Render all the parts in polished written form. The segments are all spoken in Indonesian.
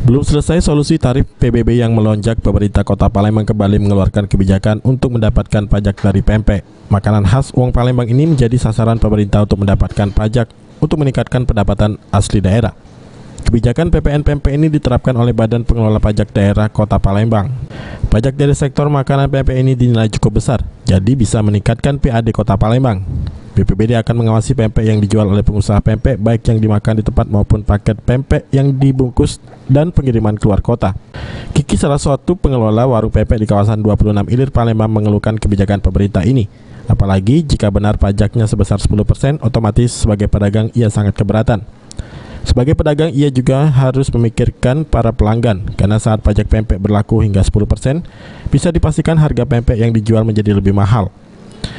Belum selesai solusi tarif PBB yang melonjak, pemerintah Kota Palembang kembali mengeluarkan kebijakan untuk mendapatkan pajak dari pempek. Makanan khas Wong Palembang ini menjadi sasaran pemerintah untuk mendapatkan pajak untuk meningkatkan pendapatan asli daerah. Kebijakan PPN pempek ini diterapkan oleh Badan Pengelola Pajak Daerah Kota Palembang. Pajak dari sektor makanan pempek ini dinilai cukup besar, jadi bisa meningkatkan PAD Kota Palembang. BPBD akan mengawasi pempek yang dijual oleh pengusaha pempek, baik yang dimakan di tempat maupun paket pempek yang dibungkus dan pengiriman keluar kota. Kiki, salah satu pengelola warung pempek di kawasan 26 Ilir Palembang, mengeluhkan kebijakan pemerintah ini. Apalagi jika benar pajaknya sebesar 10%, otomatis sebagai pedagang ia sangat keberatan. Sebagai pedagang, ia juga harus memikirkan para pelanggan, karena saat pajak pempek berlaku hingga 10%, bisa dipastikan harga pempek yang dijual menjadi lebih mahal.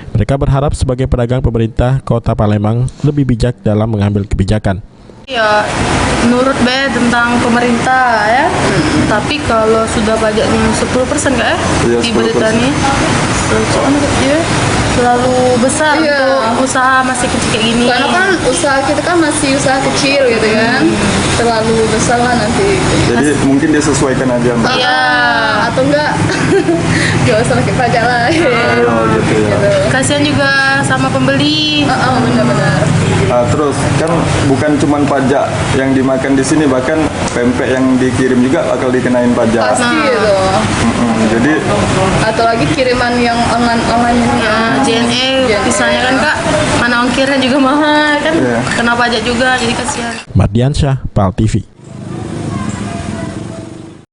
Mereka berharap sebagai pedagang, pemerintah Kota Palembang lebih bijak dalam mengambil kebijakan. Ya, menurut tentang pemerintah ya. Tapi kalau sudah pajaknya 10% nggak ya? Di berita nih. Terlalu besar untuk usaha masih kecil kayak gini. Karena kan usaha kita kan masih usaha kecil gitu kan. Terlalu besar lah nanti. Jadi mungkin dia sesuaikan aja, Mbak. Iya, atau enggak gak usah pakai pajak lah. Oh, gitu ya. Kasihan juga sama pembeli. Benar-benar. Terus kan bukan cuma pajak yang dimakan di sini, bahkan pempek yang dikirim juga bakal dikenain pajak. Pasti itu. Jadi Atau lagi kiriman yang online ini. JNE misalnya kan Kak, mana ongkirnya juga mahal kan, kena pajak juga, jadi kasihan. Mardiansyah, PAL TV.